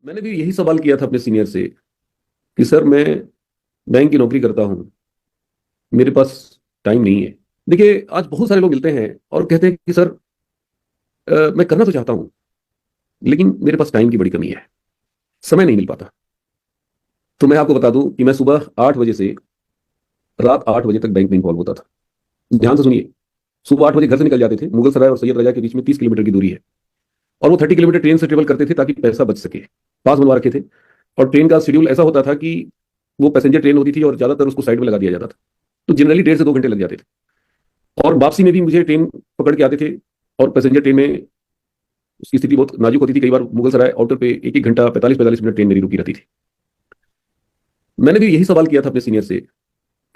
मैंने भी यही सवाल किया था अपने सीनियर से कि सर मैं बैंक की नौकरी करता हूँ, मेरे पास टाइम नहीं है। देखिए आज बहुत सारे लोग मिलते हैं और कहते हैं कि सर मैं करना तो चाहता हूँ लेकिन मेरे पास टाइम की बड़ी कमी है, समय नहीं मिल पाता। तो मैं आपको बता दूं कि मैं सुबह 8 बजे से रात 8 बजे तक बैंक में इन्वॉल्व होता था। ध्यान से सुनिए, सुबह 8 बजे घर से निकल जाते थे। मुगल सराय और सैयद रजा के बीच में 30 किलोमीटर की दूरी है और वो 30 किलोमीटर ट्रेन से ट्रेवल करते थे ताकि पैसा बच सके। पास बनवा रखे थे और ट्रेन का शेड्यूल ऐसा होता था कि वो पैसेंजर ट्रेन होती थी और ज्यादातर उसको साइड में लगा दिया जाता था। तो जनरली 1.5 से 2 घंटे लग जाते थे और वापसी में भी मुझे ट्रेन पकड़ के आते थे और पैसेंजर ट्रेन में उसकी स्थिति बहुत नाजुक होती थी। कई बार मुगल सराय आउटर पे 1-1 घंटा 45-45 मिनट ट्रेन मेरी रुकी रहती थी। मैंने भी यही सवाल किया था अपने सीनियर से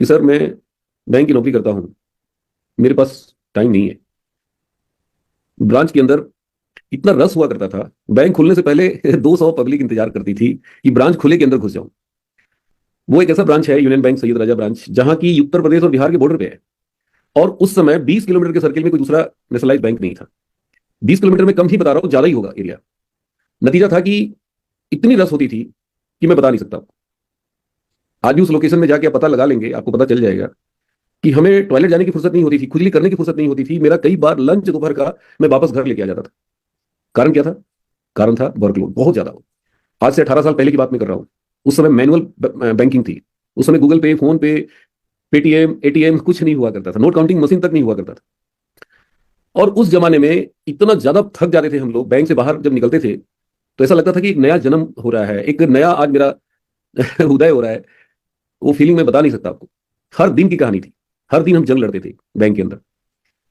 कि सर मैं बैंक की नौकरी करता हूँ, मेरे पास टाइम नहीं है। ब्रांच के अंदर इतना रस हुआ करता था, बैंक खुलने से पहले 200 पब्लिक इंतजार करती थी कि ब्रांच खुले के अंदर घुस जाऊं। वो एक ऐसा ब्रांच है यूनियन बैंक सैयद राजा ब्रांच, जहां की उत्तर प्रदेश और बिहार के बॉर्डर पे है। और उस समय 20 किलोमीटर के सर्किल में कोई दूसरा नेशनलाइज बैंक नहीं था। 20 किलोमीटर में कम ही बता रहा हूं, ज्यादा ही होगा एरिया। नतीजा था कि इतनी रस होती थी कि मैं बता नहीं सकता। आज भी उस लोकेशन में जाके आप पता लगा लेंगे, आपको पता चल जाएगा कि हमें टॉयलेट जाने की फुर्सत नहीं होती थी, खुजली करने की फुर्सत नहीं होती थी। मेरा कई बार लंच दोपहर का मैं वापस घर लेके आ जाता था। कारण क्या था? कारण था वर्कलोड बहुत ज्यादा। आज से 18 साल पहले की बात मैं कर रहा हूं। उस समय मैनुअल बैंकिंग थी। उस समय गूगल पे, फोन पे, पेटीएम, एटीएम कुछ नहीं हुआ करता था। नोट काउंटिंग मशीन तक नहीं हुआ करता था। और उस जमाने में इतना ज्यादा थक जाते थे हम लोग, बैंक से बाहर जब निकलते थे तो ऐसा लगता था कि एक नया जन्म हो रहा है, एक नया आज मेरा उदय हो रहा है। वो फीलिंग मैं बता नहीं सकता आपको। हर दिन की कहानी थी। हर दिन हम जंग लड़ते थे बैंक के अंदर।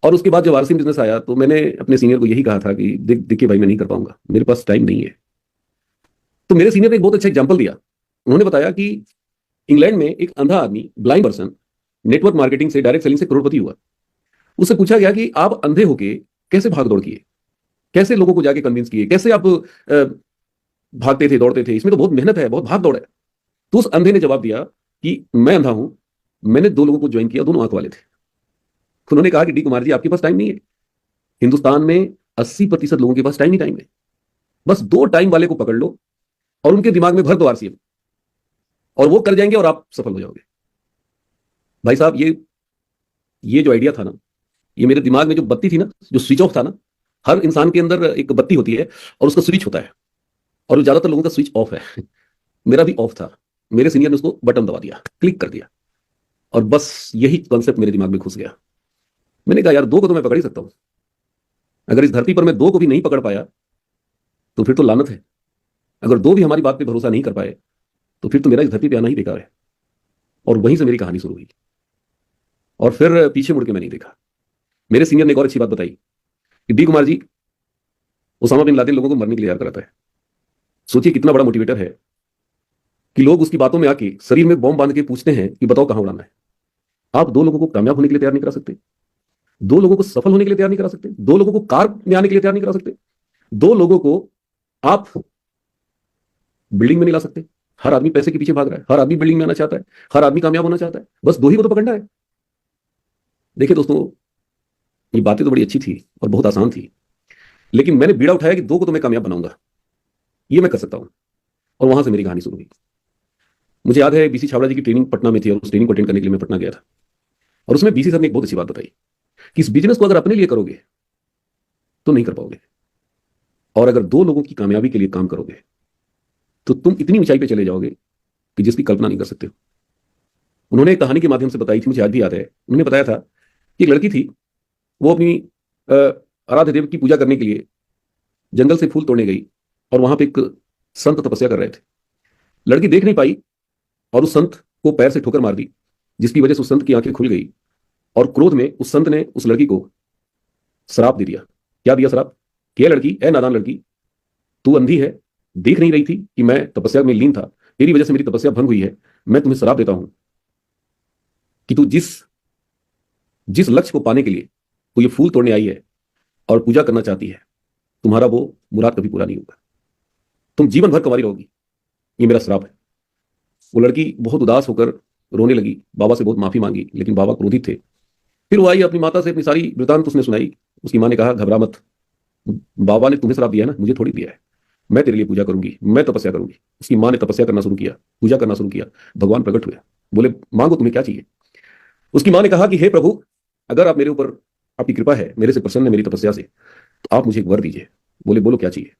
और उसके बाद जब आरसी बिजनेस आया तो मैंने अपने सीनियर को यही कहा था कि देखिए भाई, मैं नहीं कर पाऊंगा, मेरे पास टाइम नहीं है। तो मेरे सीनियर ने एक बहुत अच्छा एग्जाम्पल दिया। उन्होंने बताया कि इंग्लैंड में एक अंधा आदमी, ब्लाइंड पर्सन, नेटवर्क मार्केटिंग से, डायरेक्ट सेलिंग से करोड़पति हुआ। उससे पूछा गया कि आप अंधे होके कैसे भाग दौड़ किए, कैसे लोगों को जाके कन्विंस किए, कैसे आप भागते थे, दौड़ते थे, इसमें तो बहुत मेहनत है, बहुत भाग दौड़ है। तो उस अंधे ने जवाब दिया कि मैं अंधा हूं, मैंने 2 लोगों को ज्वाइन किया, दोनों आंख वाले थे। उन्होंने कहा कि डी कुमार जी, आपके पास टाइम नहीं है। हिंदुस्तान में 80% लोगों के पास टाइम ही टाइम है। बस 2 टाइम वाले को पकड़ लो और उनके दिमाग में भर दो आरसीएम, और वो कर जाएंगे और आप सफल हो जाओगे। भाई साहब, ये जो आइडिया था ना, ये मेरे दिमाग में जो बत्ती थी ना, जो स्विच ऑफ था ना, हर इंसान के अंदर एक बत्ती होती है और उसका स्विच होता है, और ज्यादातर लोगों का स्विच ऑफ है। मेरा भी ऑफ था। मेरे सीनियर ने उसको बटन दबा दिया, क्लिक कर दिया, और बस यही कॉन्सेप्ट मेरे दिमाग में घुस गया। मैंने कहा यार, 2 को तो मैं पकड़ ही सकता हूं। अगर इस धरती पर मैं 2 को भी नहीं पकड़ पाया तो फिर तो लानत है। अगर 2 भी हमारी बात पे भरोसा नहीं कर पाए तो फिर तो मेरा इस धरती पे आना ही बेकार है। और वहीं से मेरी कहानी शुरू हुई और फिर पीछे मुड़ के मैं नहीं देखा। मेरे सीनियर ने एक और अच्छी बात बताई कि D Kumar ji, Osama bin Laden लोगों को मरने के लिए तैयार कराता है। सोचिए कितना बड़ा मोटिवेटर है कि लोग उसकी बातों में आके शरीर में बॉम्ब बांध के पूछते हैं कि बताओ कहां उड़ाना है। आप 2 लोगों को कामयाब होने के लिए तैयार नहीं करा सकते? 2 लोगों को सफल होने के लिए तैयार नहीं करा सकते? 2 लोगों को कार में आने के लिए तैयार नहीं करा सकते? 2 लोगों को आप बिल्डिंग में नहीं ला सकते? हर आदमी पैसे के पीछे भाग रहा है, हर आदमी बिल्डिंग में आना चाहता है, हर आदमी कामयाब होना चाहता है, बस 2 ही को तो पकड़ना है। देखिए दोस्तों, ये बातें तो बड़ी अच्छी थी और बहुत आसान थी, लेकिन मैंने बीड़ा उठाया कि 2 को तो मैं कामयाब बनाऊंगा, ये मैं कर सकता हूं। और वहां से मेरी कहानी शुरू हुई। मुझे याद है बीसी छाबड़ा जी की ट्रेनिंग पटना में थी और उस ट्रेनिंग को अटेंड करने के लिए मैं पटना गया था। और उसमें बीसी सर ने एक बहुत अच्छी बात बताई कि इस बिजनेस को अगर अपने लिए करोगे तो नहीं कर पाओगे, और अगर 2 लोगों की कामयाबी के लिए काम करोगे तो तुम इतनी ऊंचाई पे चले जाओगे कि जिसकी कल्पना नहीं कर सकते हो। उन्होंने एक कहानी के माध्यम से बताई थी, मुझे आज भी याद है। उन्होंने बताया था कि एक लड़की थी, वो अपनी अ, आराध्य देव की पूजा करने के लिए जंगल से फूल तोड़ने गई और वहां पे एक संत तपस्या कर रहे थे। लड़की देख नहीं पाई और उस संत को पैर से ठोकर मार दी, जिसकी वजह से उस संत की आंखें खुल गई। और क्रोध में उस संत ने उस लड़की को श्राप दे दिया। क्या दिया श्राप? क्या लड़की, ए नादान लड़की, तू अंधी है, देख नहीं रही थी कि मैं तपस्या में लीन था, तेरी वजह से मेरी तपस्या भंग हुई है। मैं तुम्हें श्राप देता हूं कि तू जिस जिस लक्ष्य को पाने के लिए तू ये फूल तोड़ने आई है और पूजा करना चाहती है, तुम्हारा वो मुराद कभी पूरा नहीं होगा। तुम जीवन भर कुंवारी रहोगी, ये मेरा श्राप है। वो लड़की बहुत उदास होकर रोने लगी, बाबा से बहुत माफी मांगी, लेकिन बाबा क्रोधित थे। फिर वो आई अपनी माता से अपनी सारी वृतांत उसने सुनाई। उसकी माँ ने कहा, घबरा मत, बाबा ने तुम्हें श्राप दिया है ना, मुझे थोड़ी दिया है। मैं तेरे लिए पूजा करूंगी, मैं तपस्या करूंगी। उसकी मां ने तपस्या करना शुरू किया, पूजा करना शुरू किया। भगवान प्रकट हुए, बोले मांगो तुम्हें क्या चाहिए। उसकी मां ने कहा कि हे प्रभु, अगर आप मेरे ऊपर, आपकी कृपा है, मेरे से प्रसन्न है मेरी तपस्या से, तो आप मुझे एक वर दीजिए। बोले बोलो क्या चाहिए।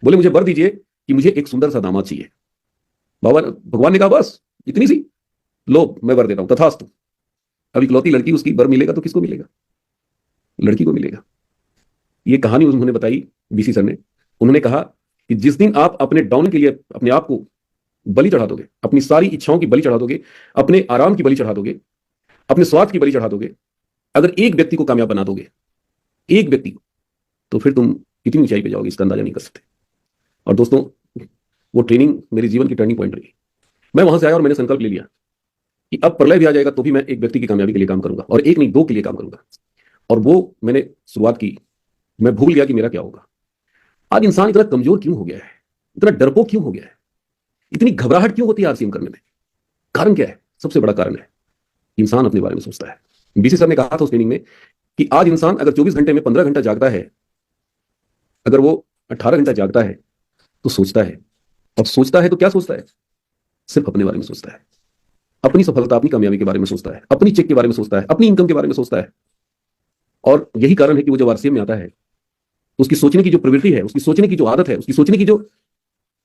बोले मुझे वर दीजिए कि मुझे एक सुंदर सा दामाद चाहिए। बाबा भगवान ने कहा बस इतनी सी, लो मैं वर देता हूं, तथास्तु। अब इकलौती लड़की, उसकी वर मिलेगा तो किसको मिलेगा, लड़की को मिलेगा। ये कहानी उन्होंने बताई बीसी सर ने। उन्होंने कहा कि जिस दिन आप अपने डाउन के लिए अपने आप को बलि चढ़ा दोगे, अपनी सारी इच्छाओं की बलि चढ़ा दोगे, अपने आराम की बलि चढ़ा दोगे, अपने स्वार्थ की बलि चढ़ा दोगे, अगर एक व्यक्ति को कामयाब बना दोगे, एक व्यक्ति को, तो फिर तुम कितनी ऊंचाई पे जाओगे इसका अंदाजा नहीं कर सकते। और दोस्तों, वो ट्रेनिंग मेरे जीवन की टर्निंग पॉइंट रही। मैं वहां से आया और मैंने संकल्प ले लिया कि अब प्रलय भी आ जाएगा तो भी मैं एक व्यक्ति की कामयाबी के लिए काम करूंगा, और एक नहीं दो के लिए काम करूंगा। और वो मैंने शुरुआत की। मैं भूल गया कि मेरा क्या होगा। आज इंसान इतना कमजोर क्यों हो गया है, इतना डरपोक क्यों हो गया है, इतनी घबराहट क्यों होती है आरसीएम करने में। कारण क्या है? सबसे बड़ा कारण है इंसान अपने बारे में सोचता है। बीसी सर ने कहा था उस ट्रेनिंग में कि आज इंसान अगर 24 घंटे में 15 घंटा जागता है, अगर वो 18 घंटा जागता है तो सोचता है। और सोचता है तो क्या सोचता है? सिर्फ अपने बारे में सोचता है, अपनी सफलता, अपनी कामयाबी के बारे में सोचता है, अपनी चेक के बारे में सोचता है, अपनी इनकम के बारे में सोचता है। और यही कारण है कि वो जब आरसीएम में आता है तो उसकी सोचने की जो प्रवृत्ति है, उसकी सोचने की जो आदत है, उसकी सोचने की जो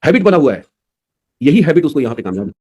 हैबिट बना हुआ है, यही हैबिट उसको यहां पे कामयाब